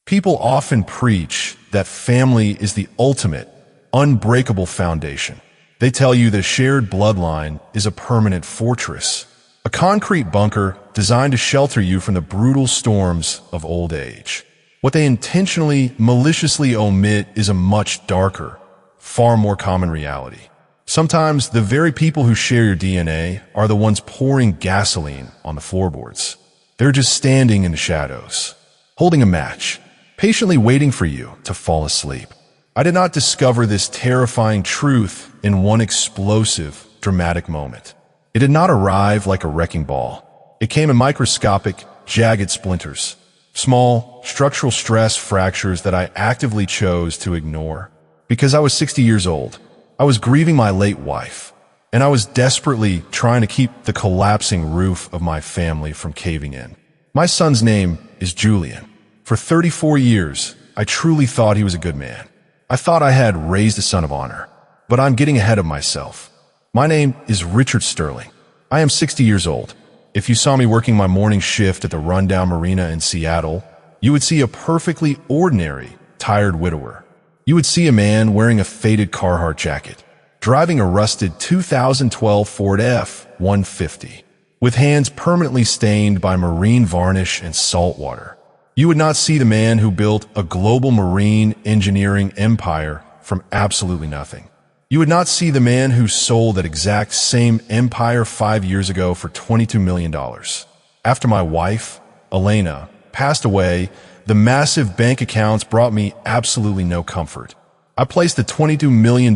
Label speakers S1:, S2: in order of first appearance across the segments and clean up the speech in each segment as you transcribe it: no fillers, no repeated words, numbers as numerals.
S1: People often preach that family is the ultimate, unbreakable foundation. They tell you that a shared bloodline is a permanent fortress, a concrete bunker designed to shelter you from the brutal storms of old age. What they intentionally, maliciously omit is a much darker, far more common reality. Sometimes the very people who share your DNA are the ones pouring gasoline on the floorboards. They're just standing in the shadows, holding a match, patiently waiting for you to fall asleep. I did not discover this terrifying truth in one explosive, dramatic moment. It did not arrive like a wrecking ball. It came in microscopic, jagged splinters, small, structural stress fractures that I actively chose to ignore. Because I was 60 years old, I was grieving my late wife, and I was desperately trying to keep the collapsing roof of my family from caving in. My son's name is Julian. For 34 years, I truly thought he was a good man. I thought I had raised a son of honor, but I'm getting ahead of myself. My name is Richard Sterling. I am 60 years old. If you saw me working my morning shift at the rundown marina in Seattle, you would see a perfectly ordinary, tired widower. You would see a man wearing a faded Carhartt jacket, driving a rusted 2012 Ford F-150, with hands permanently stained by marine varnish and salt water. You would not see the man who built a global marine engineering empire from absolutely nothing. You would not see the man who sold that exact same empire 5 years ago for $22 million. After my wife, Elena, passed away, the massive bank accounts brought me absolutely no comfort. I placed the $22 million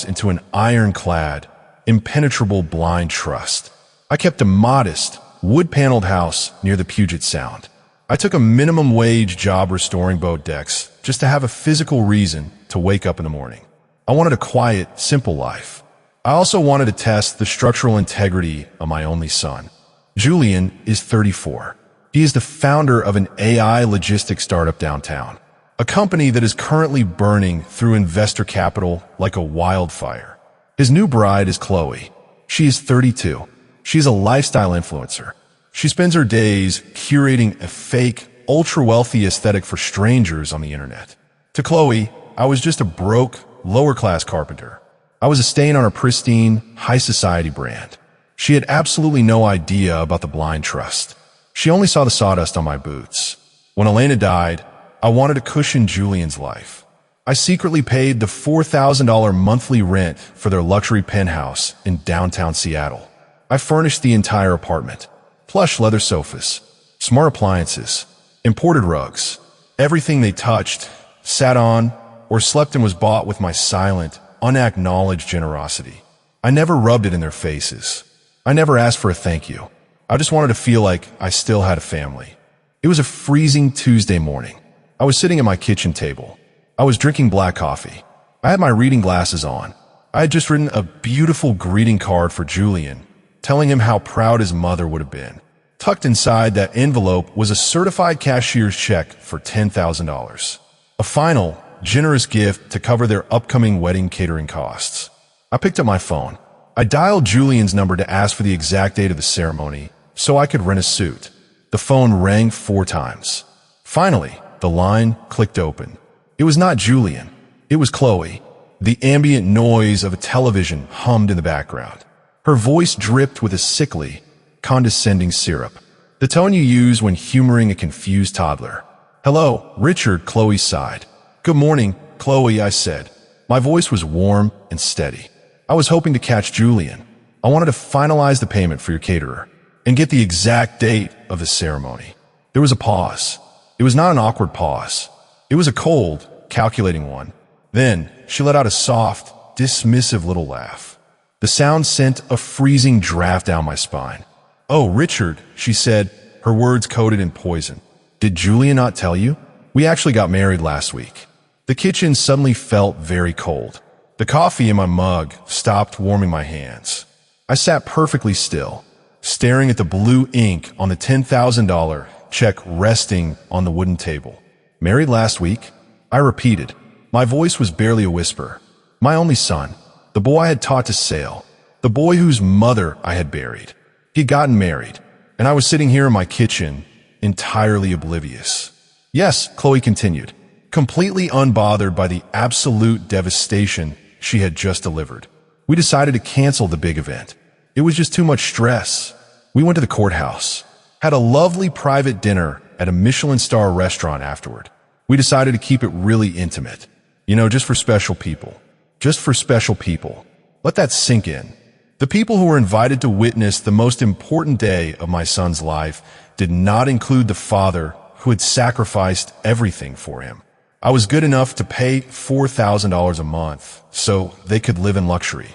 S1: into an ironclad, impenetrable blind trust. I kept a modest, wood-paneled house near the Puget Sound. I took a minimum wage job restoring boat decks just to have a physical reason to wake up in the morning. I wanted a quiet, simple life. I also wanted to test the structural integrity of my only son. Julian is 34. He is the founder of an AI logistics startup downtown, a company that is currently burning through investor capital like a wildfire. His new bride is Chloe. She is 32. She's a lifestyle influencer. She spends her days curating a fake, ultra-wealthy aesthetic for strangers on the internet. To Chloe, I was just a broke, lower-class carpenter. I was a stain on her pristine, high-society brand. She had absolutely no idea about the blind trust. She only saw the sawdust on my boots. When Elena died, I wanted to cushion Julian's life. I secretly paid the $4,000 monthly rent for their luxury penthouse in downtown Seattle. I furnished the entire apartment. Plush leather sofas, smart appliances, imported rugs. Everything they touched, sat on, or slept in was bought with my silent, unacknowledged generosity. I never rubbed it in their faces. I never asked for a thank you. I just wanted to feel like I still had a family. It was a freezing Tuesday morning. I was sitting at my kitchen table. I was drinking black coffee. I had my reading glasses on. I had just written a beautiful greeting card for Julian, telling him how proud his mother would have been. Tucked inside that envelope was a certified cashier's check for $10,000. A final, generous gift to cover their upcoming wedding catering costs. I picked up my phone. I dialed Julian's number to ask for the exact date of the ceremony so I could rent a suit. The phone rang 4 times. Finally, the line clicked open. It was not Julian. It was Chloe. The ambient noise of a television hummed in the background. Her voice dripped with a sickly, condescending syrup, the tone you use when humoring a confused toddler. "Hello, Richard," Chloe sighed. "Good morning, Chloe," I said. My voice was warm and steady. I was hoping to catch Julian. I wanted to finalize the payment for your caterer and get the exact date of the ceremony. There was a pause. It was not an awkward pause. It was a cold, calculating one. Then she let out a soft, dismissive little laugh. The sound sent a freezing draft down my spine. "Oh, Richard," she said, her words coated in poison. "Did Julia not tell you? We actually got married last week." The kitchen suddenly felt very cold. The coffee in my mug stopped warming my hands. I sat perfectly still, staring at the blue ink on the $10,000 check resting on the wooden table. "Married last week?" I repeated. My voice was barely a whisper. My only son, the boy I had taught to sail, the boy whose mother I had buried. He'd gotten married, and I was sitting here in my kitchen, entirely oblivious. Yes, Chloe continued, completely unbothered by the absolute devastation she had just delivered. We decided to cancel the big event. It was just too much stress. We went to the courthouse, had a lovely private dinner at a Michelin star restaurant afterward. We decided to keep it really intimate. Just for special people. Just for special people. Let that sink in. The people who were invited to witness the most important day of my son's life did not include the father who had sacrificed everything for him. I was good enough to pay $4,000 a month so they could live in luxury.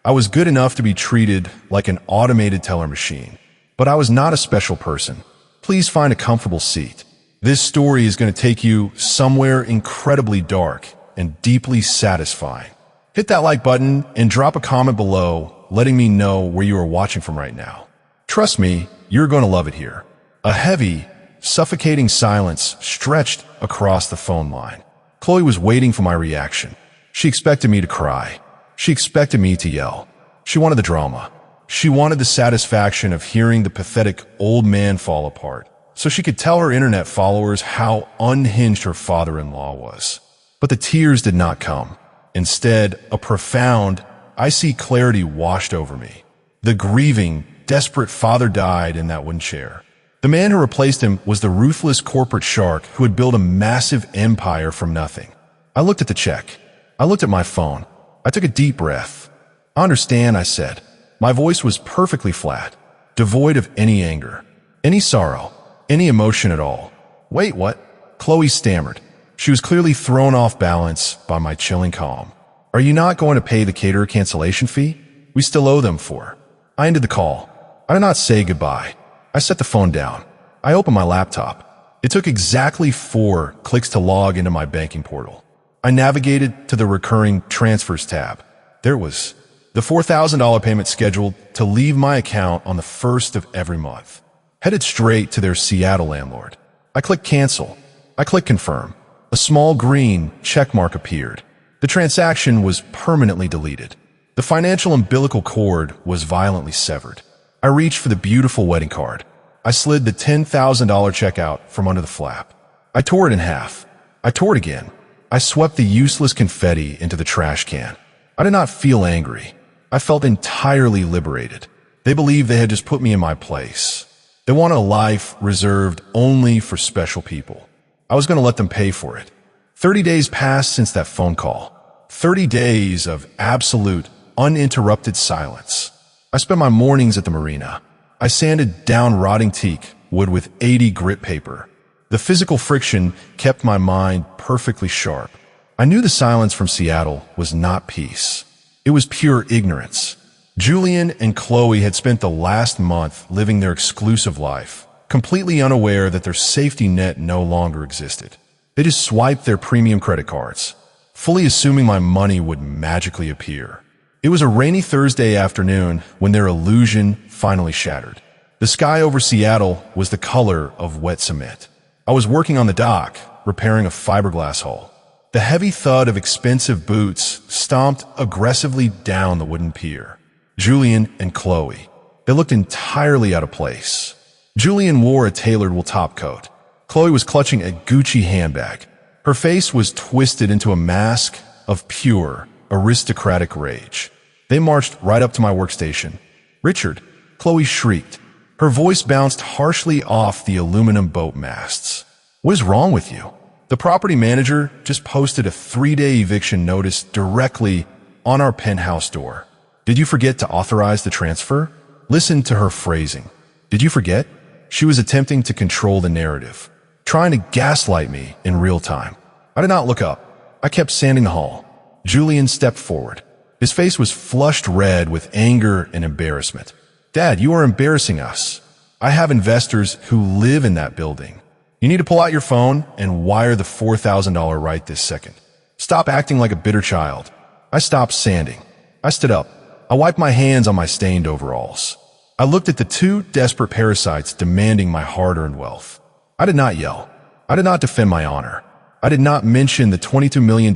S1: I was good enough to be treated like an automated teller machine. But I was not a special person. Please find a comfortable seat. This story is going to take you somewhere incredibly dark and deeply satisfying. Hit that like button and drop a comment below letting me know where you are watching from right now. Trust me, you're going to love it here. A heavy, suffocating silence stretched across the phone line. Chloe was waiting for my reaction. She expected me to cry. She expected me to yell. She wanted the drama. She wanted the satisfaction of hearing the pathetic old man fall apart, so she could tell her internet followers how unhinged her father-in-law was. But the tears did not come. Instead, a profound, icy clarity washed over me. The grieving, desperate father died in that wooden chair. The man who replaced him was the ruthless corporate shark who had built a massive empire from nothing. I looked at the check. I looked at my phone. I took a deep breath. I understand, I said. My voice was perfectly flat, devoid of any anger, any sorrow, any emotion at all. Wait, what? Chloe stammered. She was clearly thrown off balance by my chilling calm. Are you not going to pay the caterer cancellation fee? We still owe them for. I ended the call. I did not say goodbye. I set the phone down. I opened my laptop. It took exactly 4 clicks to log into my banking portal. I navigated to the recurring transfers tab. There it was. The $4,000 payment scheduled to leave my account on the 1st of every month. Headed straight to their Seattle landlord. I clicked cancel. I clicked confirm. A small green checkmark appeared. The transaction was permanently deleted. The financial umbilical cord was violently severed. I reached for the beautiful wedding card. I slid the $10,000 check out from under the flap. I tore it in half. I tore it again. I swept the useless confetti into the trash can. I did not feel angry. I felt entirely liberated. They believed they had just put me in my place. They wanted a life reserved only for special people. I was going to let them pay for it. 30 days passed since that phone call. 30 days of absolute, uninterrupted silence. I spent my mornings at the marina. I sanded down rotting teak wood with 80 grit paper. The physical friction kept my mind perfectly sharp. I knew the silence from Seattle was not peace. It was pure ignorance. Julian and Chloe had spent the last month living their exclusive life, completely unaware that their safety net no longer existed. They just swiped their premium credit cards, fully assuming my money would magically appear. It was a rainy Thursday afternoon when their illusion finally shattered. The sky over Seattle was the color of wet cement. I was working on the dock, repairing a fiberglass hull. The heavy thud of expensive boots stomped aggressively down the wooden pier. Julian and Chloe. They looked entirely out of place. Julian wore a tailored wool topcoat. Chloe was clutching a Gucci handbag. Her face was twisted into a mask of pure, aristocratic rage. They marched right up to my workstation. "Richard," Chloe shrieked. Her voice bounced harshly off the aluminum boat masts. "What is wrong with you?" The property manager just posted a 3-day eviction notice directly on our penthouse door. "Did you forget to authorize the transfer?" Listen to her phrasing. "Did you forget?" She was attempting to control the narrative, trying to gaslight me in real time. I did not look up. I kept sanding the hall. Julian stepped forward. His face was flushed red with anger and embarrassment. "Dad, you are embarrassing us. I have investors who live in that building. You need to pull out your phone and wire the $4,000 right this second. Stop acting like a bitter child." I stopped sanding. I stood up. I wiped my hands on my stained overalls. I looked at the 2 desperate parasites demanding my hard-earned wealth. I did not yell. I did not defend my honor. I did not mention the $22 million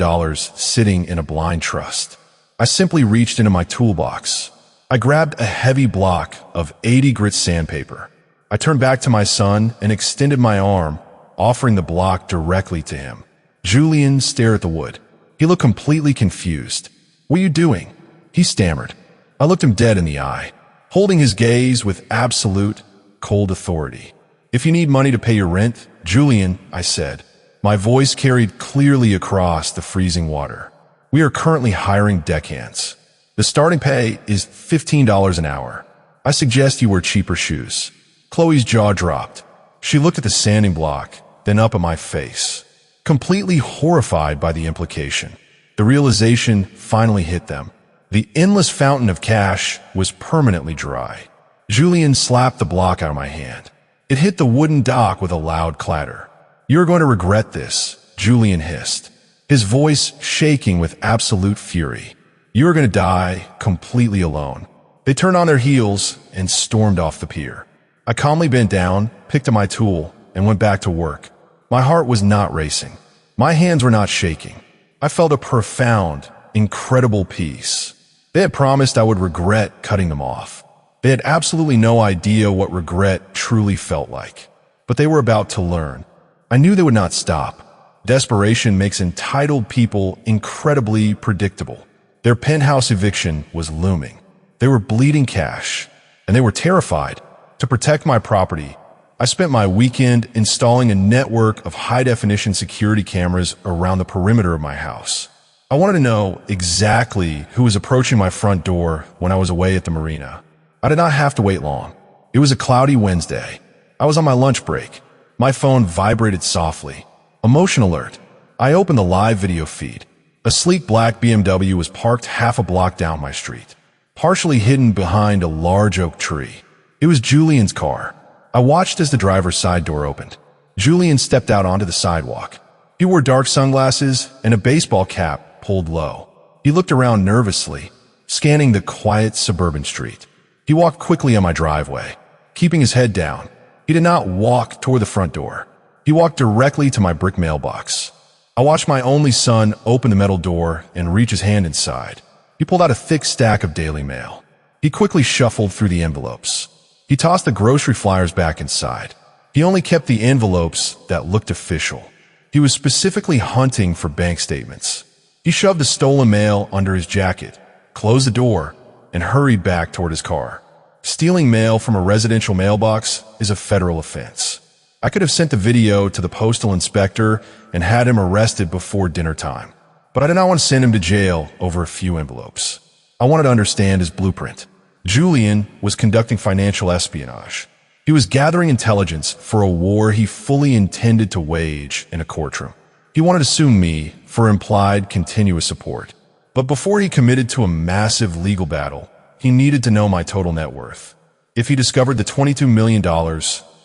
S1: sitting in a blind trust. I simply reached into my toolbox. I grabbed a heavy block of 80 grit sandpaper. I turned back to my son and extended my arm, offering the block directly to him. Julian stared at the wood. He looked completely confused. "What are you doing?" He stammered. I looked him dead in the eye, holding his gaze with absolute, cold authority. "If you need money to pay your rent, Julian," I said. My voice carried clearly across the freezing water. "We are currently hiring deckhands. The starting pay is $15 an hour. I suggest you wear cheaper shoes." Chloe's jaw dropped. She looked at the sanding block, then up at my face, completely horrified by the implication. The realization finally hit them. The endless fountain of cash was permanently dry. Julian slapped the block out of my hand. It hit the wooden dock with a loud clatter. "You're going to regret this," Julian hissed, his voice shaking with absolute fury. "You are going to die completely alone." They turned on their heels and stormed off the pier. I calmly bent down, picked up my tool, and went back to work. My heart was not racing. My hands were not shaking. I felt a profound, incredible peace. They had promised I would regret cutting them off. They had absolutely no idea what regret truly felt like. But they were about to learn. I knew they would not stop. Desperation makes entitled people incredibly predictable. Their penthouse eviction was looming. They were bleeding cash, and they were terrified. To protect my property, I spent my weekend installing a network of high-definition security cameras around the perimeter of my house. I wanted to know exactly who was approaching my front door when I was away at the marina. I did not have to wait long. It was a cloudy Wednesday. I was on my lunch break. My phone vibrated softly. Emotion alert. I opened the live video feed. A sleek black BMW was parked half a block down my street, partially hidden behind a large oak tree. It was Julian's car. I watched as the driver's side door opened. Julian stepped out onto the sidewalk. He wore dark sunglasses and a baseball cap pulled low. He looked around nervously, scanning the quiet suburban street. He walked quickly on my driveway, keeping his head down. He did not walk toward the front door. He walked directly to my brick mailbox. I watched my only son open the metal door and reach his hand inside. He pulled out a thick stack of Daily Mail. He quickly shuffled through the envelopes. He tossed the grocery flyers back inside. He only kept the envelopes that looked official. He was specifically hunting for bank statements. He shoved the stolen mail under his jacket, closed the door, and hurried back toward his car. Stealing mail from a residential mailbox is a federal offense. I could have sent the video to the postal inspector and had him arrested before dinner time, but I did not want to send him to jail over a few envelopes. I wanted to understand his blueprint. Julian was conducting financial espionage. He was gathering intelligence for a war he fully intended to wage in a courtroom. He wanted to sue me for implied continuous support. But before he committed to a massive legal battle, he needed to know my total net worth. If he discovered the $22 million,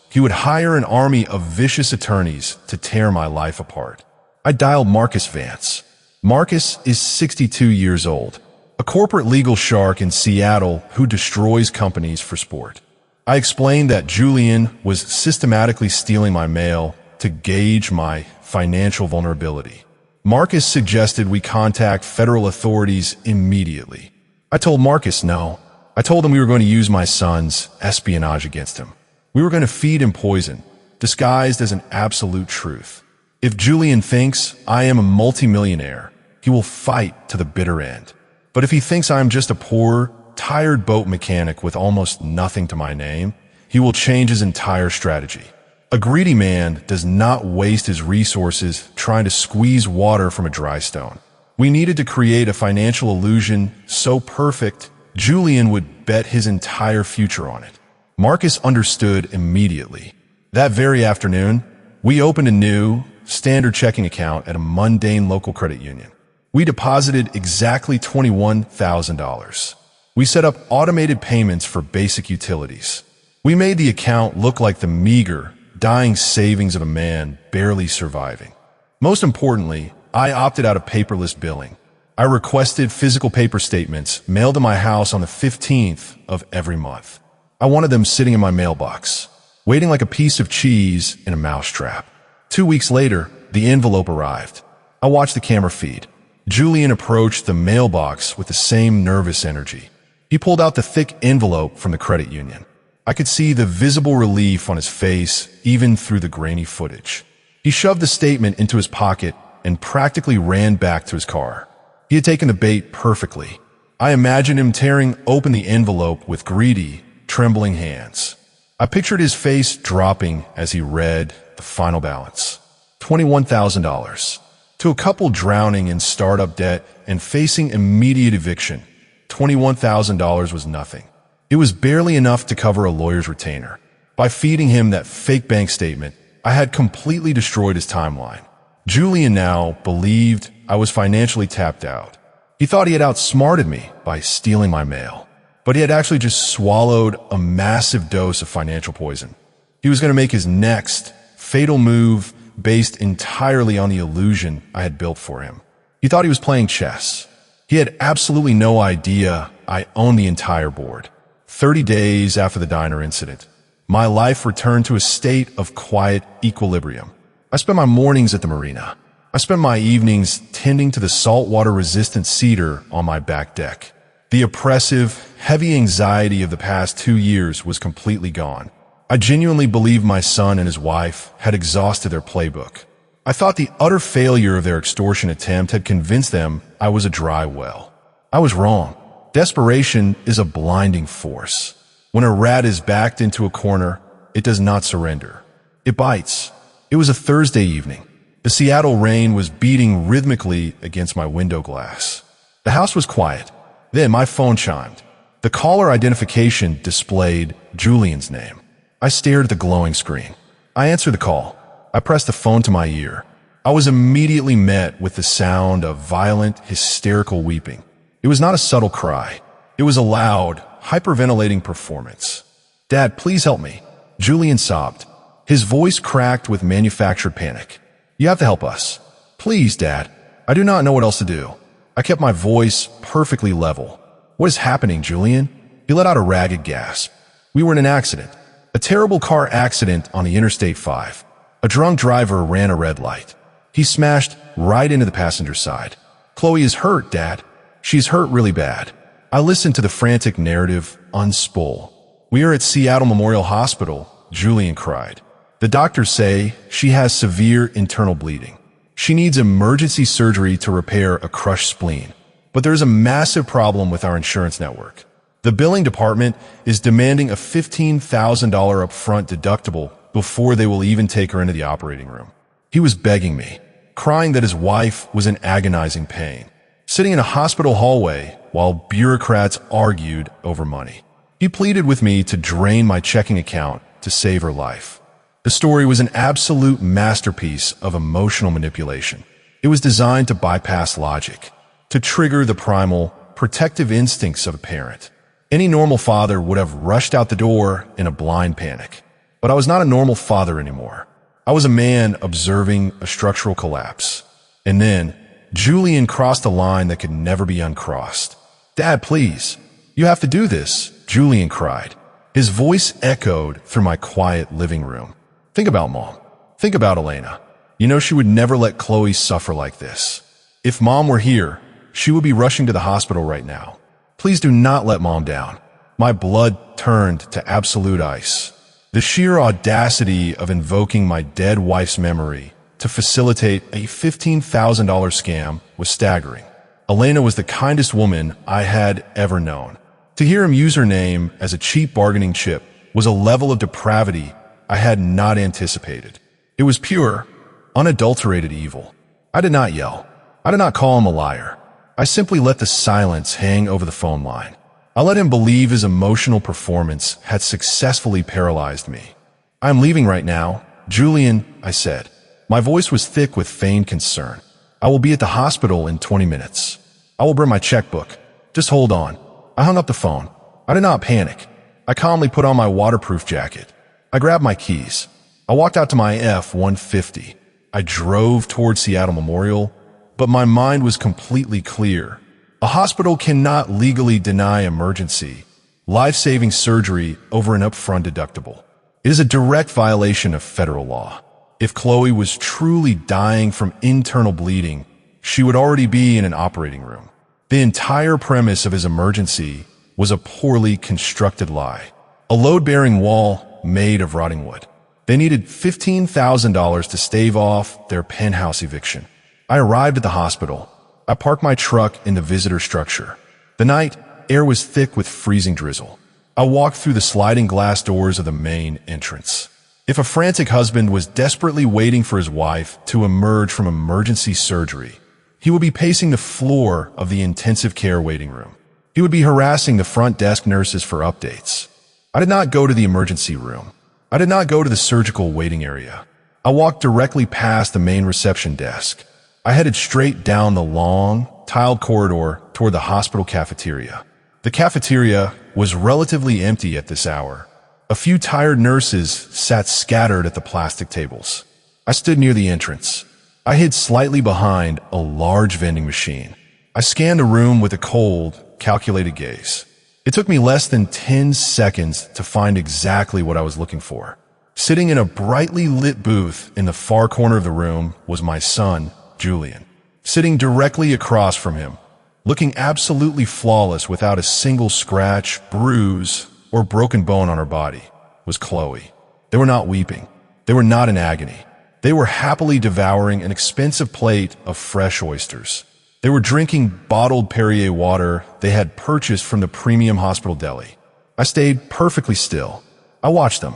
S1: he would hire an army of vicious attorneys to tear my life apart. I dialed Marcus Vance. Marcus is 62 years old, a corporate legal shark in Seattle who destroys companies for sport. I explained that Julian was systematically stealing my mail to gauge my financial vulnerability. Marcus suggested we contact federal authorities immediately. I told Marcus no. I told him we were going to use my son's espionage against him. We were going to feed him poison, disguised as an absolute truth. If Julian thinks I am a multimillionaire, he will fight to the bitter end. But if he thinks I am just a poor, tired boat mechanic with almost nothing to my name, he will change his entire strategy. A greedy man does not waste his resources trying to squeeze water from a dry stone. We needed to create a financial illusion so perfect, Julian would bet his entire future on it. Marcus understood immediately. That very afternoon, we opened a new, standard checking account at a mundane local credit union. We deposited exactly $21,000. We set up automated payments for basic utilities. We made the account look like the meager, dying savings of a man barely surviving. Most importantly, I opted out of paperless billing. I requested physical paper statements mailed to my house on the 15th of every month. I wanted them sitting in my mailbox, waiting like a piece of cheese in a mousetrap. 2 weeks later, the envelope arrived. I watched the camera feed. Julian approached the mailbox with the same nervous energy. He pulled out the thick envelope from the credit union. I could see the visible relief on his face even through the grainy footage. He shoved the statement into his pocket and practically ran back to his car. He had taken the bait perfectly. I imagined him tearing open the envelope with greedy, trembling hands. I pictured his face dropping as he read the final balance. $21,000. To a couple drowning in startup debt and facing immediate eviction, $21,000 was nothing. It was barely enough to cover a lawyer's retainer. By feeding him that fake bank statement, I had completely destroyed his timeline. Julian now believed I was financially tapped out. He thought he had outsmarted me by stealing my mail, but he had actually just swallowed a massive dose of financial poison. He was going to make his next fatal move based entirely on the illusion I had built for him. He thought he was playing chess. He had absolutely no idea I owned the entire board. 30 days after the diner incident, my life returned to a state of quiet equilibrium. I spent my mornings at the marina. I spent my evenings tending to the saltwater-resistant cedar on my back deck. The oppressive, heavy anxiety of the past 2 years was completely gone. I genuinely believed my son and his wife had exhausted their playbook. I thought the utter failure of their extortion attempt had convinced them I was a dry well. I was wrong. Desperation is a blinding force. When a rat is backed into a corner, it does not surrender. It bites. It was a Thursday evening. The Seattle rain was beating rhythmically against my window glass. The house was quiet. Then my phone chimed. The caller identification displayed Julian's name. I stared at the glowing screen. I answered the call. I pressed the phone to my ear. I was immediately met with the sound of violent, hysterical weeping. It was not a subtle cry. It was a loud, hyperventilating performance. "Dad, please help me," Julian sobbed. His voice cracked with manufactured panic. "You have to help us. Please, Dad. I do not know what else to do." I kept my voice perfectly level. "What is happening, Julian?" He let out a ragged gasp. "We were in an accident. A terrible car accident on the Interstate 5. A drunk driver ran a red light. He smashed right into the passenger side. Chloe is hurt, Dad. She's hurt really bad." I listened to the frantic narrative unspool. "We are at Seattle Memorial Hospital," Julian cried. "The doctors say she has severe internal bleeding. She needs emergency surgery to repair a crushed spleen. But there's a massive problem with our insurance network. The billing department is demanding a $15,000 upfront deductible before they will even take her into the operating room." He was begging me, crying that his wife was in agonizing pain, sitting in a hospital hallway while bureaucrats argued over money. He pleaded with me to drain my checking account to save her life. The story was an absolute masterpiece of emotional manipulation. It was designed to bypass logic, to trigger the primal, protective instincts of a parent. Any normal father would have rushed out the door in a blind panic. But I was not a normal father anymore. I was a man observing a structural collapse. And then, Julian crossed a line that could never be uncrossed. "Dad, please. You have to do this," Julian cried. His voice echoed through my quiet living room. "Think about Mom. Think about Elena. You know she would never let Chloe suffer like this. If Mom were here, she would be rushing to the hospital right now. Please do not let Mom down." My blood turned to absolute ice. The sheer audacity of invoking my dead wife's memory to facilitate a $15,000 scam was staggering. Elena was the kindest woman I had ever known. To hear him use her name as a cheap bargaining chip was a level of depravity I had not anticipated. It was pure, unadulterated evil. I did not yell. I did not call him a liar. I simply let the silence hang over the phone line. I let him believe his emotional performance had successfully paralyzed me. "I am leaving right now, Julian," I said. My voice was thick with feigned concern. "I will be at the hospital in 20 minutes. I will bring my checkbook. Just hold on." I hung up the phone. I did not panic. I calmly put on my waterproof jacket. I grabbed my keys. I walked out to my F-150. I drove toward Seattle Memorial, but my mind was completely clear. A hospital cannot legally deny emergency, life-saving surgery over an upfront deductible. It is a direct violation of federal law. If Chloe was truly dying from internal bleeding, she would already be in an operating room. The entire premise of his emergency was a poorly constructed lie, a load-bearing wall made of rotting wood. They needed $15,000 to stave off their penthouse eviction. I arrived at the hospital. I parked my truck in the visitor structure. The night air was thick with freezing drizzle. I walked through the sliding glass doors of the main entrance. If a frantic husband was desperately waiting for his wife to emerge from emergency surgery, he would be pacing the floor of the intensive care waiting room. He would be harassing the front desk nurses for updates. I did not go to the emergency room. I did not go to the surgical waiting area. I walked directly past the main reception desk. I headed straight down the long, tiled corridor toward the hospital cafeteria. The cafeteria was relatively empty at this hour. A few tired nurses sat scattered at the plastic tables. I stood near the entrance. I hid slightly behind a large vending machine. I scanned the room with a cold, calculated gaze. It took me less than 10 seconds to find exactly what I was looking for. Sitting in a brightly lit booth in the far corner of the room was my son, Julian. Sitting directly across from him, looking absolutely flawless without a single scratch, bruise, or broken bone on her body, was Chloe. They were not weeping. They were not in agony. They were happily devouring an expensive plate of fresh oysters. They were drinking bottled Perrier water they had purchased from the premium hospital deli. I stayed perfectly still. I watched them.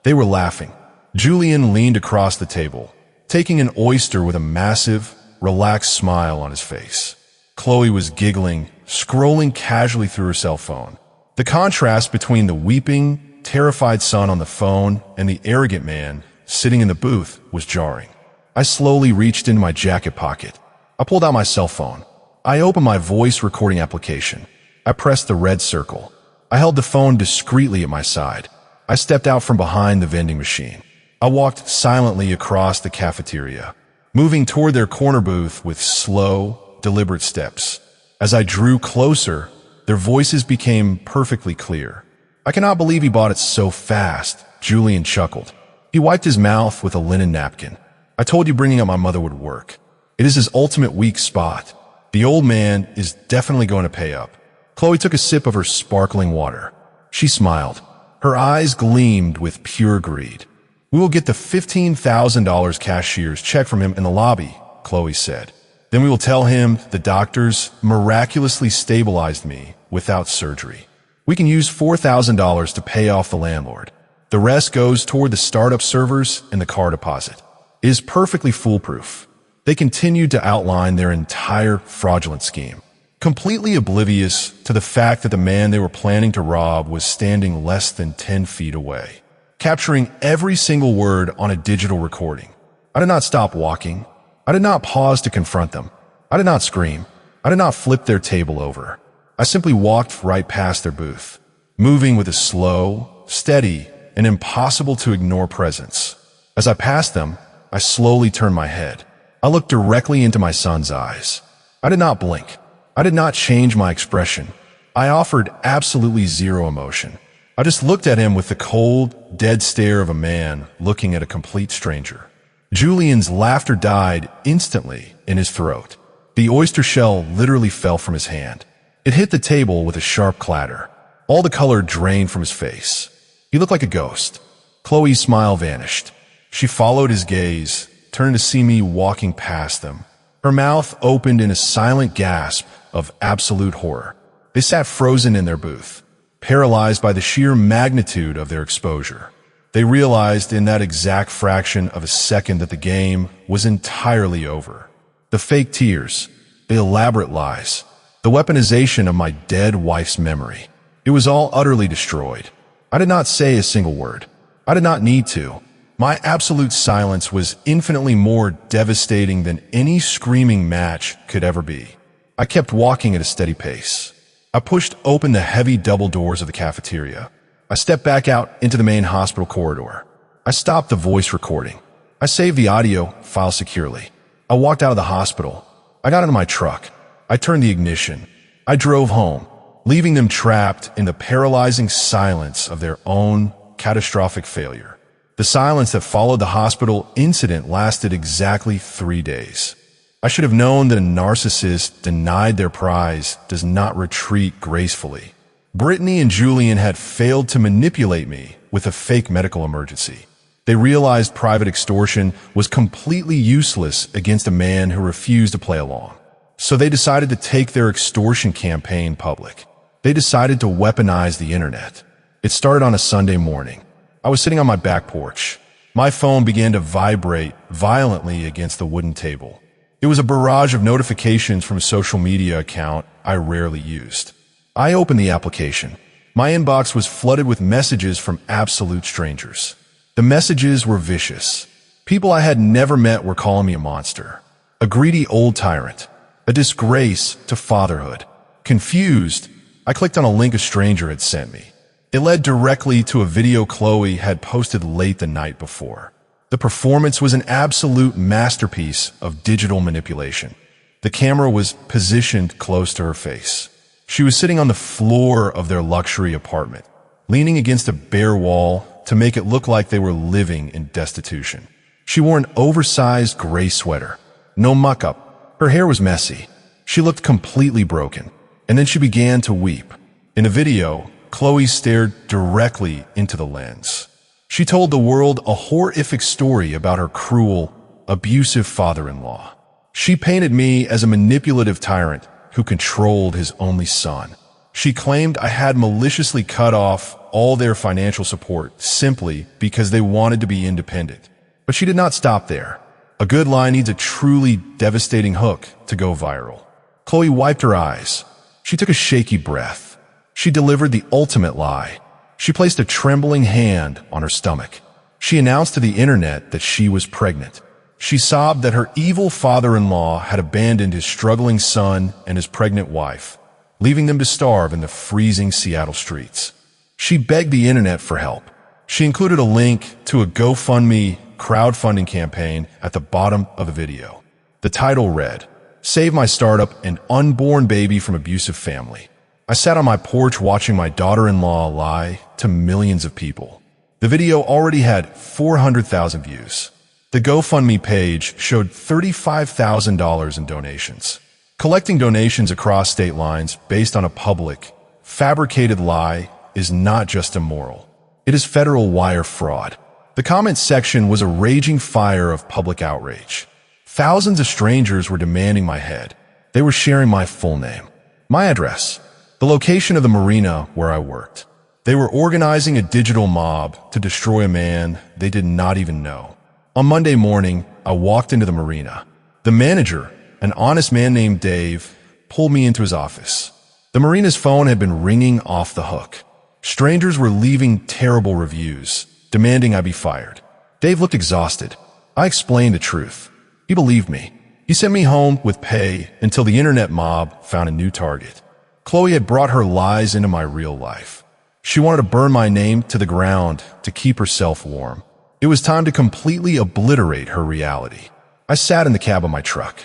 S1: They were laughing. Julian leaned across the table, taking an oyster with a massive, relaxed smile on his face. Chloe was giggling, scrolling casually through her cell phone. The contrast between the weeping, terrified son on the phone and the arrogant man sitting in the booth was jarring. I slowly reached into my jacket pocket. I pulled out my cell phone. I opened my voice recording application. I pressed the red circle. I held the phone discreetly at my side. I stepped out from behind the vending machine. I walked silently across the cafeteria, moving toward their corner booth with slow, deliberate steps. As I drew closer, their voices became perfectly clear. "I cannot believe he bought it so fast," Julian chuckled. He wiped his mouth with a linen napkin. "I told you bringing up my mother would work. It is his ultimate weak spot. The old man is definitely going to pay up." Chloe took a sip of her sparkling water. She smiled. Her eyes gleamed with pure greed. "We will get the $15,000 cashier's check from him in the lobby," Chloe said. "Then we will tell him the doctors miraculously stabilized me without surgery. We can use $4,000 to pay off the landlord. The rest goes toward the startup servers and the car deposit. It is perfectly foolproof." They continued to outline their entire fraudulent scheme, completely oblivious to the fact that the man they were planning to rob was standing less than 10 feet away, capturing every single word on a digital recording. I did not stop walking. I did not pause to confront them. I did not scream. I did not flip their table over. I simply walked right past their booth, moving with a slow, steady, and impossible to ignore presence. As I passed them, I slowly turned my head. I looked directly into my son's eyes. I did not blink. I did not change my expression. I offered absolutely zero emotion. I just looked at him with the cold, dead stare of a man looking at a complete stranger. Julian's laughter died instantly in his throat. The oyster shell literally fell from his hand. It hit the table with a sharp clatter. All the color drained from his face. He looked like a ghost. Chloe's smile vanished. She followed his gaze, turned to see me walking past them. Her mouth opened in a silent gasp of absolute horror. They sat frozen in their booth, paralyzed by the sheer magnitude of their exposure. They realized in that exact fraction of a second that the game was entirely over. The fake tears, the elaborate lies, the weaponization of my dead wife's memory. It was all utterly destroyed. I did not say a single word. I did not need to. My absolute silence was infinitely more devastating than any screaming match could ever be. I kept walking at a steady pace. I pushed open the heavy double doors of the cafeteria. I stepped back out into the main hospital corridor. I stopped the voice recording. I saved the audio file securely. I walked out of the hospital. I got into my truck. I turned the ignition. I drove home, leaving them trapped in the paralyzing silence of their own catastrophic failure. The silence that followed the hospital incident lasted exactly 3 days. I should have known that a narcissist denied their prize does not retreat gracefully. Brittany and Julian had failed to manipulate me with a fake medical emergency. They realized private extortion was completely useless against a man who refused to play along. So they decided to take their extortion campaign public. They decided to weaponize the internet. It started on a Sunday morning. I was sitting on my back porch. My phone began to vibrate violently against the wooden table. It was a barrage of notifications from a social media account I rarely used. I opened the application. My inbox was flooded with messages from absolute strangers. The messages were vicious. People I had never met were calling me a monster, a greedy old tyrant, a disgrace to fatherhood. Confused, I clicked on a link a stranger had sent me. It led directly to a video Chloe had posted late the night before. The performance was an absolute masterpiece of digital manipulation. The camera was positioned close to her face. She was sitting on the floor of their luxury apartment, leaning against a bare wall to make it look like they were living in destitution. She wore an oversized gray sweater, no muck-up. Her hair was messy. She looked completely broken, and then she began to weep. In a video, Chloe stared directly into the lens. She told the world a horrific story about her cruel, abusive father-in-law. She painted me as a manipulative tyrant who controlled his only son. She claimed I had maliciously cut off all their financial support simply because they wanted to be independent. But she did not stop there. A good lie needs a truly devastating hook to go viral. Chloe wiped her eyes. She took a shaky breath. She delivered the ultimate lie. She placed a trembling hand on her stomach. She announced to the internet that she was pregnant. She sobbed that her evil father-in-law had abandoned his struggling son and his pregnant wife, leaving them to starve in the freezing Seattle streets. She begged the internet for help. She included a link to a GoFundMe crowdfunding campaign at the bottom of the video. The title read, "Save my startup and unborn baby from abusive family." I sat on my porch watching my daughter-in-law lie to millions of people. The video already had 400,000 views. The GoFundMe page showed $35,000 in donations. Collecting donations across state lines based on a public, fabricated lie is not just immoral. It is federal wire fraud. The comment section was a raging fire of public outrage. Thousands of strangers were demanding my head. They were sharing my full name, my address, the location of the marina where I worked. They were organizing a digital mob to destroy a man they did not even know. On Monday morning, I walked into the marina. The manager, an honest man named Dave, pulled me into his office. The marina's phone had been ringing off the hook. Strangers were leaving terrible reviews, demanding I be fired. Dave looked exhausted. I explained the truth. He believed me. He sent me home with pay until the internet mob found a new target. Chloe had brought her lies into my real life. She wanted to burn my name to the ground to keep herself warm. It was time to completely obliterate her reality. I sat in the cab of my truck.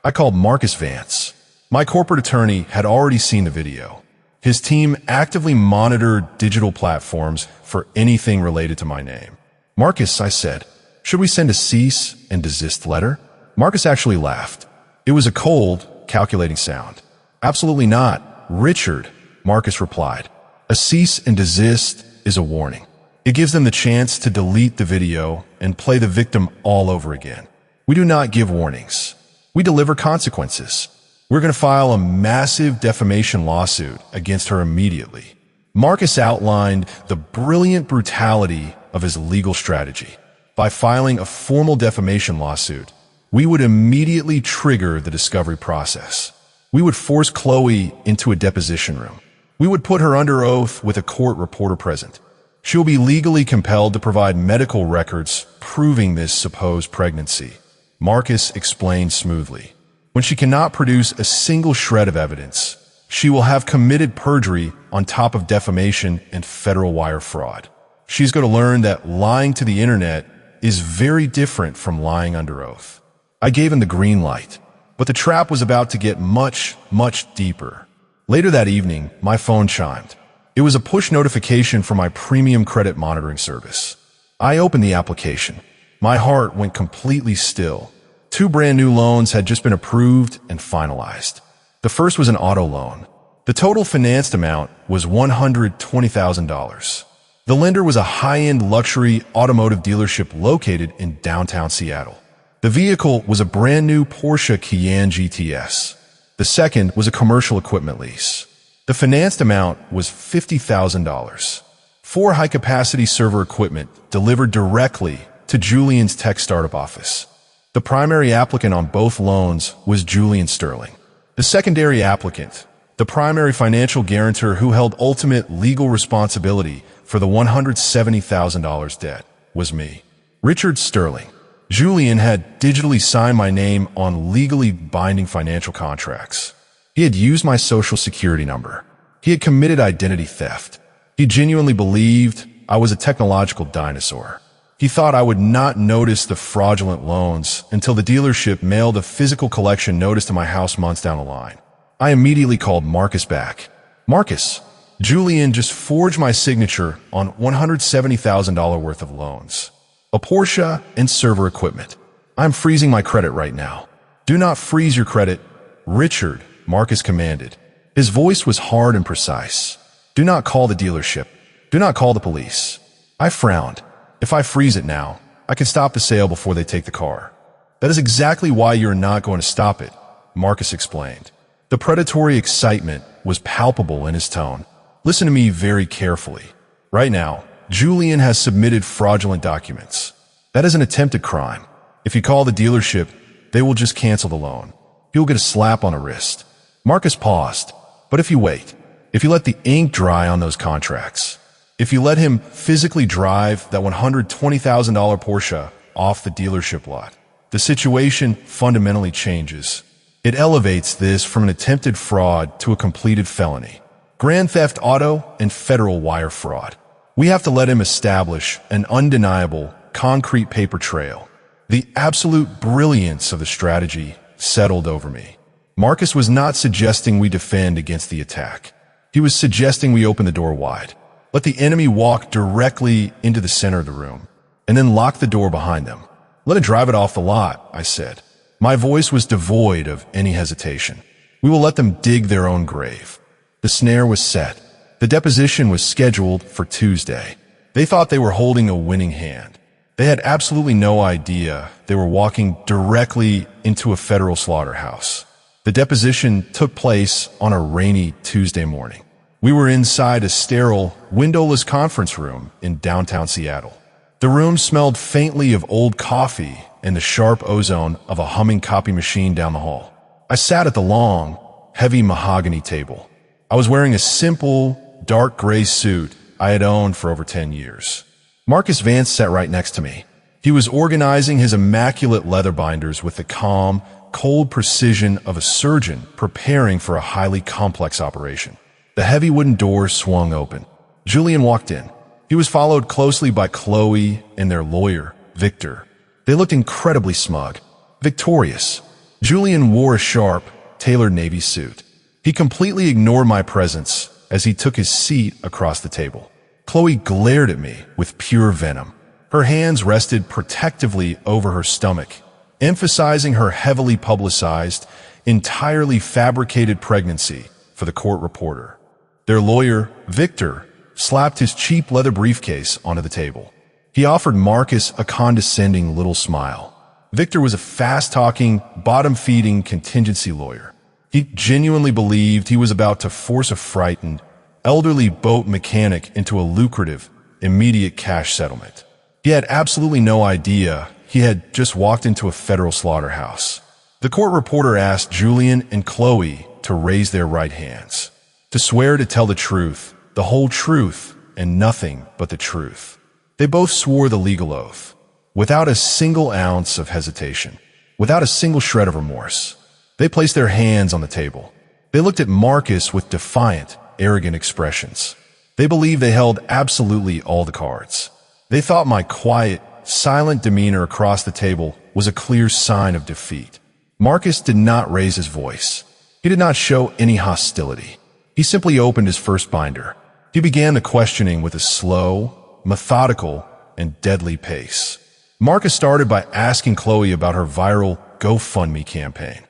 S1: I called Marcus Vance. My corporate attorney had already seen the video. His team actively monitored digital platforms for anything related to my name. "Marcus," I said, "should we send a cease and desist letter?" Marcus actually laughed. It was a cold, calculating sound. "Absolutely not, Richard," Marcus replied. "A cease and desist is a warning. It gives them the chance to delete the video and play the victim all over again. We do not give warnings. We deliver consequences. We're going to file a massive defamation lawsuit against her immediately." Marcus outlined the brilliant brutality of his legal strategy. By filing a formal defamation lawsuit, we would immediately trigger the discovery process. We would force Chloe into a deposition room. We would put her under oath with a court reporter present. She will be legally compelled to provide medical records proving this supposed pregnancy. Marcus explained smoothly. When she cannot produce a single shred of evidence, she will have committed perjury on top of defamation and federal wire fraud. She's going to learn that lying to the internet is very different from lying under oath. I gave him the green light, but the trap was about to get much, much deeper. Later that evening, my phone chimed. It was a push notification from my premium credit monitoring service. I opened the application. My heart went completely still. 2 brand new loans had just been approved and finalized. The first was an auto loan. The total financed amount was $120,000. The lender was a high-end luxury automotive dealership located in downtown Seattle. The vehicle was a brand-new Porsche Cayenne GTS. The second was a commercial equipment lease. The financed amount was $50,000. 4 high-capacity server equipment delivered directly to Julian's tech startup office. The primary applicant on both loans was Julian Sterling. The secondary applicant, the primary financial guarantor who held ultimate legal responsibility for the $170,000 debt, was me, Richard Sterling. Julian had digitally signed my name on legally binding financial contracts. He had used my social security number. He had committed identity theft. He genuinely believed I was a technological dinosaur. He thought I would not notice the fraudulent loans until the dealership mailed a physical collection notice to my house months down the line. I immediately called Marcus back. Marcus, Julian just forged my signature on $170,000 worth of loans, a Porsche and server equipment. I'm freezing my credit right now. Do not freeze your credit, Richard, Marcus commanded. His voice was hard and precise. Do not call the dealership. Do not call the police. I frowned. If I freeze it now, I can stop the sale before they take the car. That is exactly why you're not going to stop it, Marcus explained. The predatory excitement was palpable in his tone. Listen to me very carefully. Right now, Julian has submitted fraudulent documents. That is an attempted crime. If you call the dealership, they will just cancel the loan. You'll get a slap on the wrist. Marcus paused. But if you wait, if you let the ink dry on those contracts, if you let him physically drive that $120,000 Porsche off the dealership lot, the situation fundamentally changes. It elevates this from an attempted fraud to a completed felony. Grand theft auto and federal wire fraud. We have to let him establish an undeniable, concrete paper trail. The absolute brilliance of the strategy settled over me. Marcus was not suggesting we defend against the attack. He was suggesting we open the door wide. Let the enemy walk directly into the center of the room, and then lock the door behind them. Let him drive it off the lot, I said. My voice was devoid of any hesitation. We will let them dig their own grave. The snare was set. The deposition was scheduled for Tuesday. They thought they were holding a winning hand. They had absolutely no idea they were walking directly into a federal slaughterhouse. The deposition took place on a rainy Tuesday morning. We were inside a sterile, windowless conference room in downtown Seattle. The room smelled faintly of old coffee and the sharp ozone of a humming copy machine down the hall. I sat at the long, heavy mahogany table. I was wearing a simple, dark gray suit I had owned for over 10 years. Marcus Vance sat right next to me. He was organizing his immaculate leather binders with the calm, cold precision of a surgeon preparing for a highly complex operation. The heavy wooden door swung open. Julian walked in. He was followed closely by Chloe and their lawyer, Victor. They looked incredibly smug, victorious. Julian wore a sharp, tailored navy suit. He completely ignored my presence as he took his seat across the table. Chloe glared at me with pure venom. Her hands rested protectively over her stomach, emphasizing her heavily publicized, entirely fabricated pregnancy for the court reporter. Their lawyer, Victor, slapped his cheap leather briefcase onto the table. He offered Marcus a condescending little smile. Victor was a fast-talking, bottom-feeding contingency lawyer. He genuinely believed he was about to force a frightened, elderly boat mechanic into a lucrative, immediate cash settlement. He had absolutely no idea he had just walked into a federal slaughterhouse. The court reporter asked Julian and Chloe to raise their right hands, to swear to tell the truth, the whole truth, and nothing but the truth. They both swore the legal oath, without a single ounce of hesitation, without a single shred of remorse. They placed their hands on the table. They looked at Marcus with defiant, arrogant expressions. They believed they held absolutely all the cards. They thought my quiet, silent demeanor across the table was a clear sign of defeat. Marcus did not raise his voice. He did not show any hostility. He simply opened his first binder. He began the questioning with a slow, methodical, and deadly pace. Marcus started by asking Chloe about her viral GoFundMe campaign.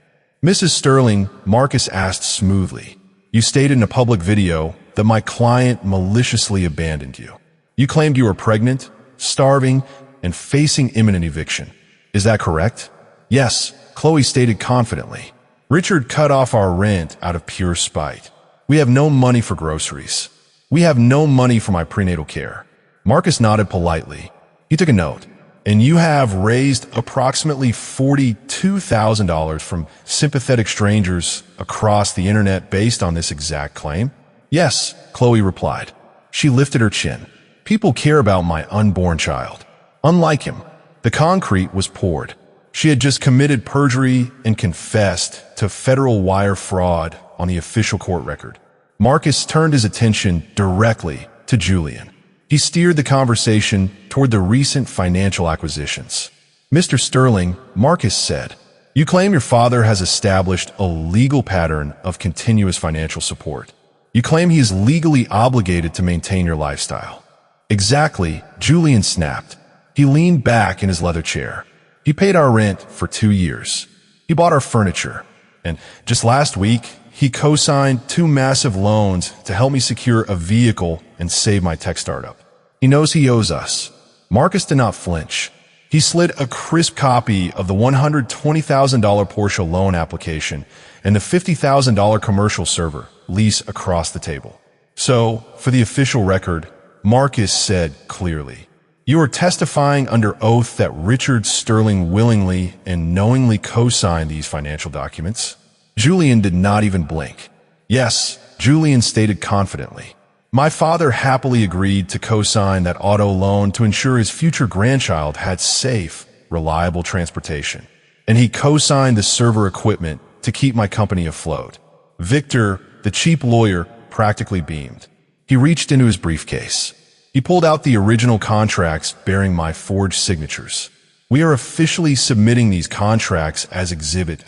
S1: Mrs. Sterling, Marcus asked smoothly, "You stated in a public video that my client maliciously abandoned you. You claimed you were pregnant, starving, and facing imminent eviction. Is that correct? Yes, Chloe stated confidently. Richard cut off our rent out of pure spite. We have no money for groceries. We have no money for my prenatal care. Marcus nodded politely. He took a note. And you have raised approximately $42,000 from sympathetic strangers across the internet based on this exact claim? Yes, Chloe replied. She lifted her chin. People care about my unborn child. Unlike him, the concrete was poured. She had just committed perjury and confessed to federal wire fraud on the official court record. Marcus turned his attention directly to Julian. He steered the conversation toward the recent financial acquisitions. Mr. Sterling, Marcus said, you claim your father has established a legal pattern of continuous financial support. You claim he is legally obligated to maintain your lifestyle. Exactly, Julian snapped. He leaned back in his leather chair. He paid our rent for 2 years. He bought our furniture. And just last week, he co-signed 2 massive loans to help me secure a vehicle and save my tech startup. He knows he owes us. Marcus did not flinch. He slid a crisp copy of the $120,000 Porsche loan application and the $50,000 commercial server lease across the table. So, for the official record, Marcus said clearly, you are testifying under oath that Richard Sterling willingly and knowingly co-signed these financial documents? Julian did not even blink. Yes, Julian stated confidently. My father happily agreed to co-sign that auto loan to ensure his future grandchild had safe, reliable transportation. And he co-signed the server equipment to keep my company afloat. Victor, the cheap lawyer, practically beamed. He reached into his briefcase. He pulled out the original contracts bearing my forged signatures. We are officially submitting these contracts as exhibit,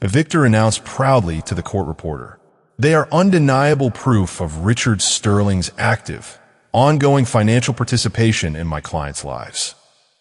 S1: Victor announced proudly to the court reporter. They are undeniable proof of Richard Sterling's active, ongoing financial participation in my clients' lives.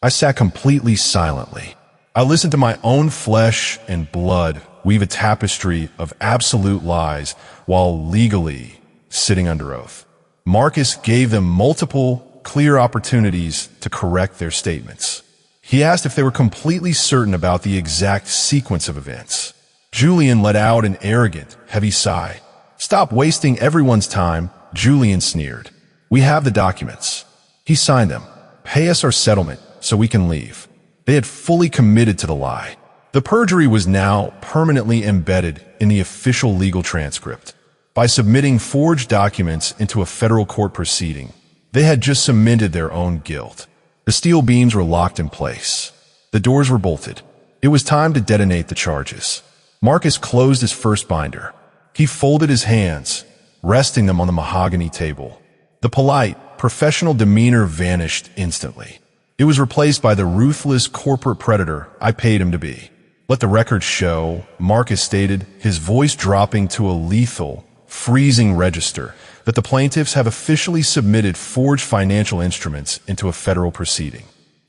S1: I sat completely silently. I listened to my own flesh and blood weave a tapestry of absolute lies while legally sitting under oath. Marcus gave them multiple, clear opportunities to correct their statements. He asked if they were completely certain about the exact sequence of events. Julian let out an arrogant, heavy sigh. Stop wasting everyone's time, Julian sneered. We have the documents. He signed them. Pay us our settlement so we can leave. They had fully committed to the lie. The perjury was now permanently embedded in the official legal transcript. By submitting forged documents into a federal court proceeding, they had just cemented their own guilt. The steel beams were locked in place. The doors were bolted. It was time to detonate the charges. Marcus closed his first binder. He folded his hands, resting them on the mahogany table. The polite, professional demeanor vanished instantly. It was replaced by the ruthless corporate predator I paid him to be. Let the record show, Marcus stated, his voice dropping to a lethal, freezing register, that the plaintiffs have officially submitted forged financial instruments into a federal proceeding.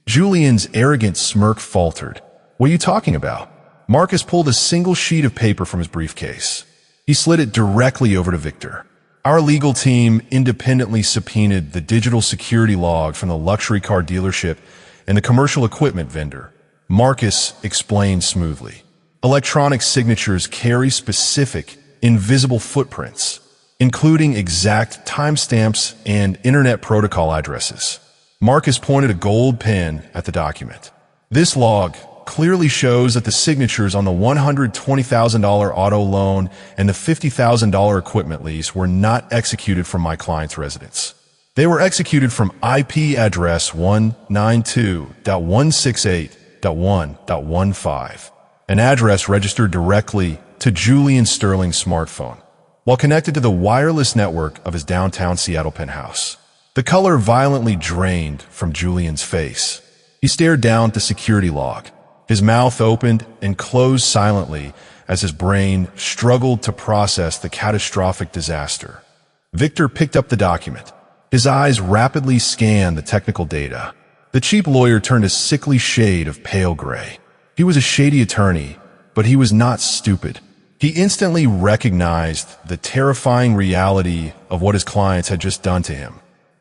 S1: Julian's arrogant smirk faltered. What are you talking about? Marcus pulled a single sheet of paper from his briefcase. He slid it directly over to Victor. Our legal team independently subpoenaed the digital security log from the luxury car dealership and the commercial equipment vendor. Marcus explained smoothly. Electronic signatures carry specific, invisible footprints, including exact timestamps and internet protocol addresses. Marcus pointed a gold pen at the document. This log clearly shows that the signatures on the $120,000 auto loan and the $50,000 equipment lease were not executed from my client's residence. They were executed from IP address 192.168.1.15, an address registered directly to Julian Sterling's smartphone, while connected to the wireless network of his downtown Seattle penthouse. The color violently drained from Julian's face. He stared down at the security log. His mouth opened and closed silently as his brain struggled to process the catastrophic disaster. Victor picked up the document. His eyes rapidly scanned the technical data. The cheap lawyer turned a sickly shade of pale gray. He was a shady attorney, but he was not stupid. He instantly recognized the terrifying reality of what his clients had just done to him.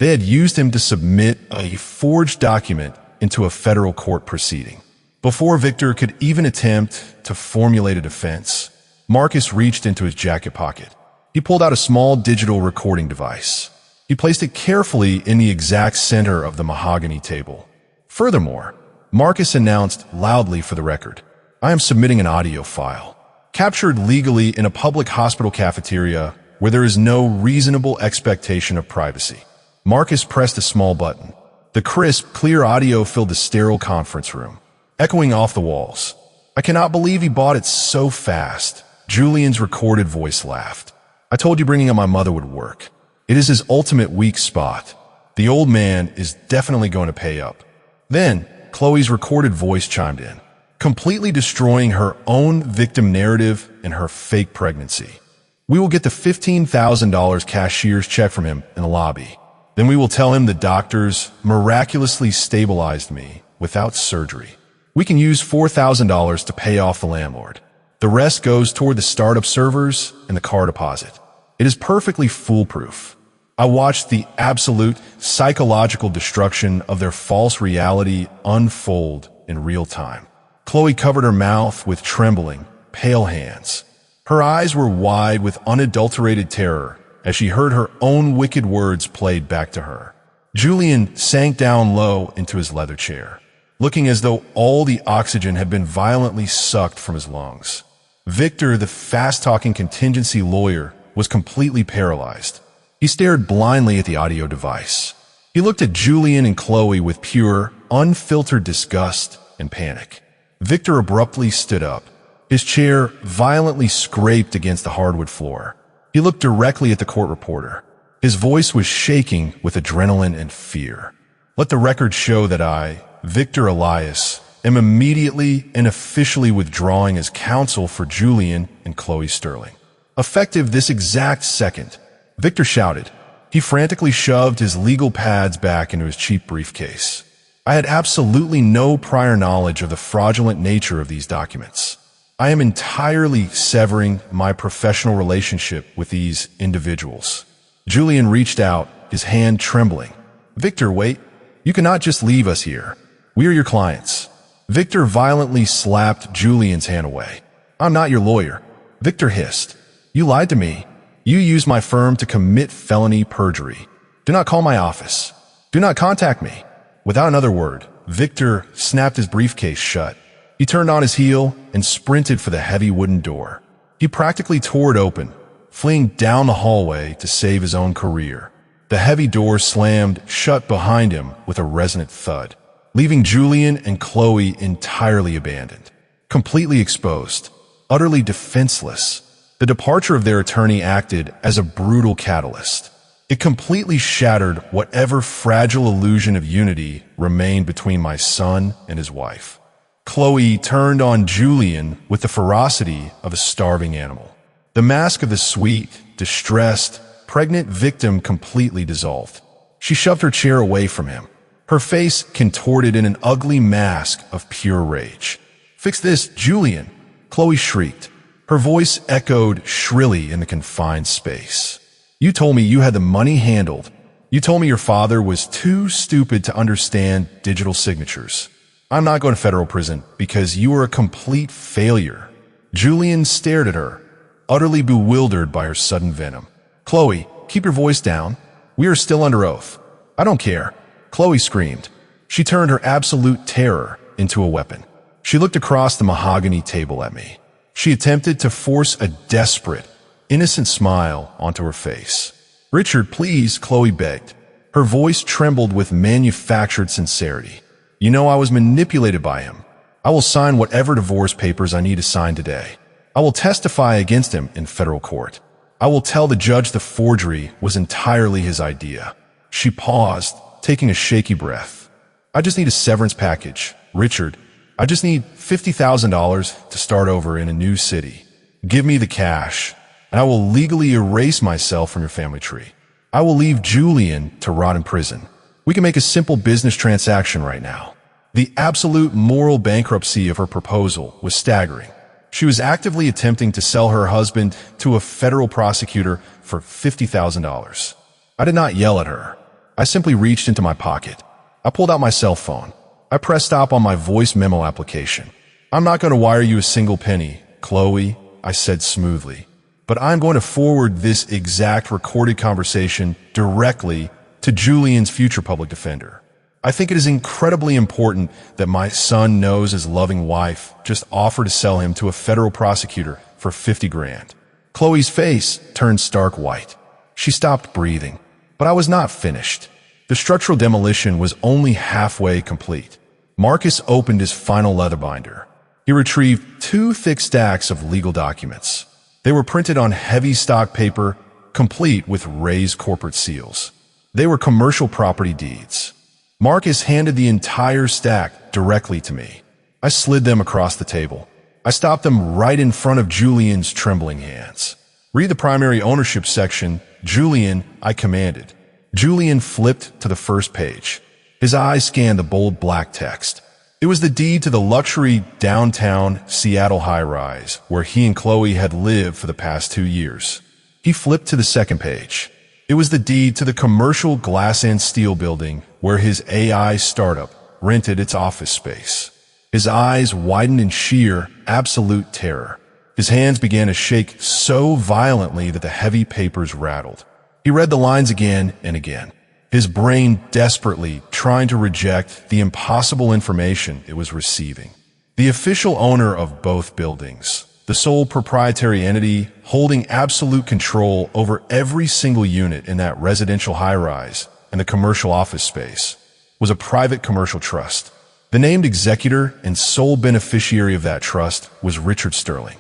S1: They had used him to submit a forged document into a federal court proceeding. Before Victor could even attempt to formulate a defense, Marcus reached into his jacket pocket. He pulled out a small digital recording device. He placed it carefully in the exact center of the mahogany table. Furthermore, Marcus announced loudly for the record, "I am submitting an audio file, captured legally in a public hospital cafeteria where there is no reasonable expectation of privacy." Marcus pressed a small button. The crisp, clear audio filled the sterile conference room, echoing off the walls. "I cannot believe he bought it so fast," Julian's recorded voice laughed. "I told you bringing up my mother would work. It is his ultimate weak spot. The old man is definitely going to pay up." Then, Chloe's recorded voice chimed in, completely destroying her own victim narrative and her fake pregnancy. "We will get the $15,000 cashier's check from him in the lobby. Then we will tell him the doctors miraculously stabilized me without surgery. We can use $4,000 to pay off the landlord. The rest goes toward the startup servers and the car deposit. It is perfectly foolproof." I watched the absolute psychological destruction of their false reality unfold in real time. Chloe covered her mouth with trembling, pale hands. Her eyes were wide with unadulterated terror as she heard her own wicked words played back to her. Julian sank down low into his leather chair, looking as though all the oxygen had been violently sucked from his lungs. Victor, the fast-talking contingency lawyer, was completely paralyzed. He stared blindly at the audio device. He looked at Julian and Chloe with pure, unfiltered disgust and panic. Victor abruptly stood up. His chair violently scraped against the hardwood floor. He looked directly at the court reporter. His voice was shaking with adrenaline and fear. "Let the record show that I, Victor Elias, am immediately and officially withdrawing as counsel for Julian and Chloe Sterling. Effective this exact second," Victor shouted. He frantically shoved his legal pads back into his cheap briefcase. "I had absolutely no prior knowledge of the fraudulent nature of these documents. I am entirely severing my professional relationship with these individuals." Julian reached out, his hand trembling. "Victor, wait. You cannot just leave us here. We are your clients." Victor violently slapped Julian's hand away. "I'm not your lawyer," Victor hissed. "You lied to me. You used my firm to commit felony perjury. Do not call my office. Do not contact me." Without another word, Victor snapped his briefcase shut. He turned on his heel and sprinted for the heavy wooden door. He practically tore it open, fleeing down the hallway to save his own career. The heavy door slammed shut behind him with a resonant thud, leaving Julian and Chloe entirely abandoned, completely exposed, utterly defenseless. The departure of their attorney acted as a brutal catalyst. It completely shattered whatever fragile illusion of unity remained between my son and his wife. Chloe turned on Julian with the ferocity of a starving animal. The mask of the sweet, distressed, pregnant victim completely dissolved. She shoved her chair away from him, her face contorted in an ugly mask of pure rage. "Fix this, Julian!" Chloe shrieked. Her voice echoed shrilly in the confined space. "You told me you had the money handled. You told me your father was too stupid to understand digital signatures. I'm not going to federal prison because you are a complete failure." Julian stared at her, utterly bewildered by her sudden venom. "Chloe, keep your voice down. We are still under oath." "I don't care," Chloe screamed. She turned her absolute terror into a weapon. She looked across the mahogany table at me. She attempted to force a desperate, innocent smile onto her face. "Richard, please," Chloe begged. Her voice trembled with manufactured sincerity. "You know I was manipulated by him. I will sign whatever divorce papers I need to sign today. I will testify against him in federal court. I will tell the judge the forgery was entirely his idea." She paused, taking a shaky breath. "I just need a severance package, Richard. I just need $50,000 to start over in a new city. Give me the cash, and I will legally erase myself from your family tree. I will leave Julian to rot in prison. We can make a simple business transaction right now." The absolute moral bankruptcy of her proposal was staggering. She was actively attempting to sell her husband to a federal prosecutor for $50,000. I did not yell at her. I simply reached into my pocket. I pulled out my cell phone. I pressed stop on my voice memo application. "I'm not going to wire you a single penny, Chloe," I said smoothly. "But I'm going to forward this exact recorded conversation directly to Julian's future public defender. I think it is incredibly important that my son knows his loving wife just offered to sell him to a federal prosecutor for 50 grand. Chloe's face turned stark white. She stopped breathing, but I was not finished. The structural demolition was only halfway complete. Marcus opened his final leather binder. He retrieved 2 thick stacks of legal documents. They were printed on heavy stock paper, complete with raised corporate seals. They were commercial property deeds. Marcus handed the entire stack directly to me. I slid them across the table. I stopped them right in front of Julian's trembling hands. "Read the primary ownership section, Julian," I commanded. Julian flipped to the first page. His eyes scanned the bold black text. It was the deed to the luxury downtown Seattle high-rise where he and Chloe had lived for the past 2 years. He flipped to the second page. It was the deed to the commercial glass and steel building where his AI startup rented its office space. His eyes widened in sheer, absolute terror. His hands began to shake so violently that the heavy papers rattled. He read the lines again and again, his brain desperately trying to reject the impossible information it was receiving. The official owner of both buildings, the sole proprietary entity holding absolute control over every single unit in that residential high-rise and the commercial office space, was a private commercial trust. The named executor and sole beneficiary of that trust was Richard Sterling.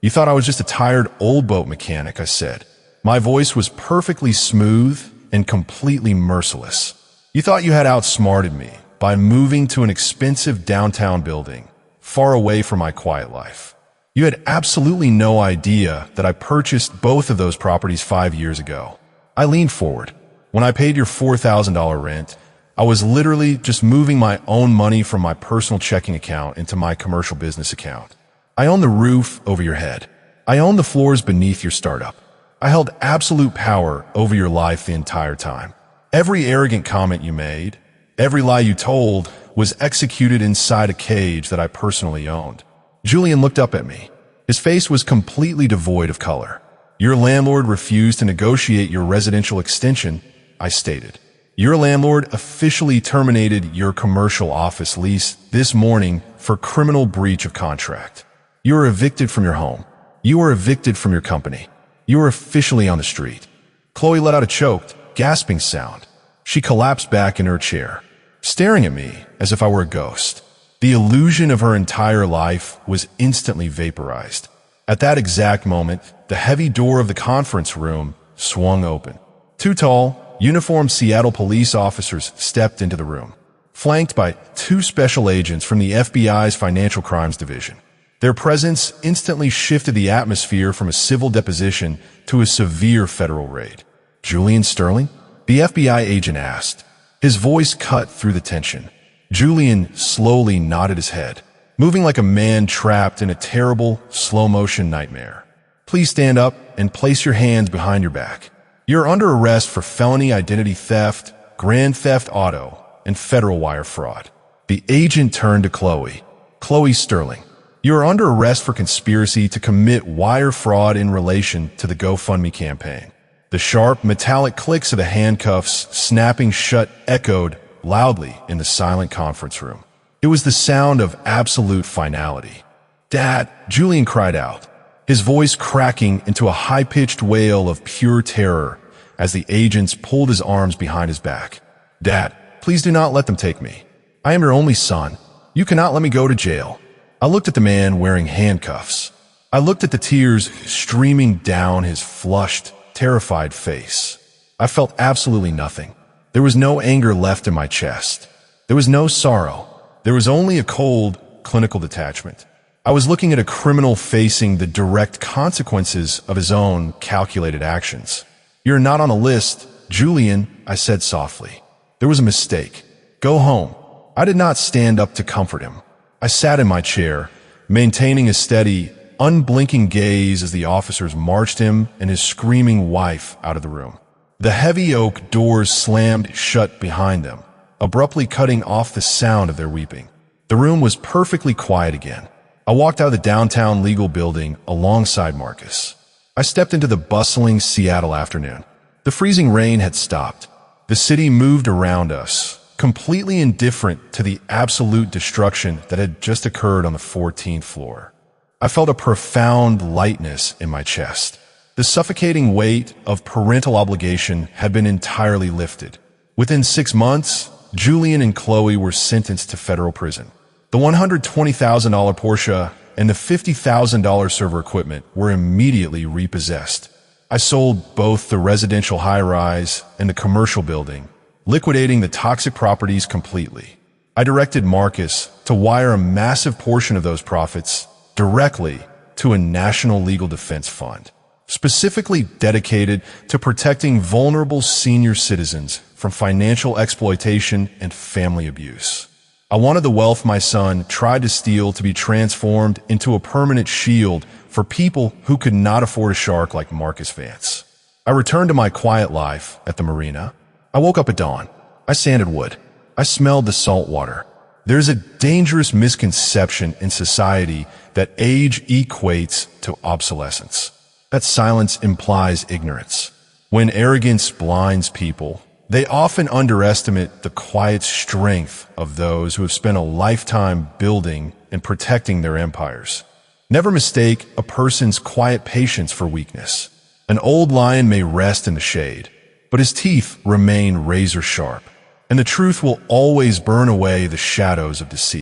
S1: "You thought I was just a tired old boat mechanic," I said. My voice was perfectly smooth and completely merciless. "You thought you had outsmarted me by moving to an expensive downtown building, far away from my quiet life. You had absolutely no idea that I purchased both of those properties 5 years ago." I leaned forward. "When I paid your $4,000 rent, I was literally just moving my own money from my personal checking account into my commercial business account. I own the roof over your head. I own the floors beneath your startup. I held absolute power over your life the entire time. Every arrogant comment you made, every lie you told, was executed inside a cage that I personally owned." Julian looked up at me. His face was completely devoid of color. "Your landlord refused to negotiate your residential extension," I stated. "Your landlord officially terminated your commercial office lease this morning for criminal breach of contract. You are evicted from your home. You are evicted from your company. You are officially on the street." Chloe let out a choked, gasping sound. She collapsed back in her chair, staring at me as if I were a ghost. The illusion of her entire life was instantly vaporized. At that exact moment, the heavy door of the conference room swung open. 2 tall, uniformed Seattle police officers stepped into the room, flanked by 2 special agents from the FBI's Financial Crimes Division. Their presence instantly shifted the atmosphere from a civil deposition to a severe federal raid. "Julian Sterling?" the FBI agent asked. His voice cut through the tension. Julian slowly nodded his head, moving like a man trapped in a terrible, slow-motion nightmare. "Please stand up and place your hands behind your back. You're under arrest for felony identity theft, grand theft auto, and federal wire fraud." The agent turned to Chloe. "Chloe Sterling, you are under arrest for conspiracy to commit wire fraud in relation to the GoFundMe campaign." The sharp, metallic clicks of the handcuffs snapping shut echoed loudly in the silent conference room. It was the sound of absolute finality. "Dad!" Julian cried out, his voice cracking into a high-pitched wail of pure terror as the agents pulled his arms behind his back. "Dad, please do not let them take me. I am your only son. You cannot let me go to jail." I looked at the man wearing handcuffs. I looked at the tears streaming down his flushed, terrified face. I felt absolutely nothing. There was no anger left in my chest. There was no sorrow. There was only a cold, clinical detachment. I was looking at a criminal facing the direct consequences of his own calculated actions. "You're not on the list, Julian," I said softly. "There was a mistake. Go home." I did not stand up to comfort him. I sat in my chair, maintaining a steady, unblinking gaze as the officers marched him and his screaming wife out of the room. The heavy oak doors slammed shut behind them, abruptly cutting off the sound of their weeping. The room was perfectly quiet again. I walked out of the downtown legal building alongside Marcus. I stepped into the bustling Seattle afternoon. The freezing rain had stopped. The city moved around us, completely indifferent to the absolute destruction that had just occurred on the 14th floor. I felt a profound lightness in my chest. The suffocating weight of parental obligation had been entirely lifted. Within 6 months, Julian and Chloe were sentenced to federal prison. The $120,000 Porsche and the $50,000 server equipment were immediately repossessed. I sold both the residential high-rise and the commercial building, liquidating the toxic properties completely. I directed Marcus to wire a massive portion of those profits directly to a national legal defense fund, specifically dedicated to protecting vulnerable senior citizens from financial exploitation and family abuse. I wanted the wealth my son tried to steal to be transformed into a permanent shield for people who could not afford a shark like Marcus Vance. I returned to my quiet life at the marina. I woke up at dawn. I sanded wood. I smelled the salt water. There's a dangerous misconception in society that age equates to obsolescence. That silence implies ignorance. When arrogance blinds people, they often underestimate the quiet strength of those who have spent a lifetime building and protecting their empires. Never mistake a person's quiet patience for weakness. An old lion may rest in the shade, but his teeth remain razor sharp, and the truth will always burn away the shadows of deceit.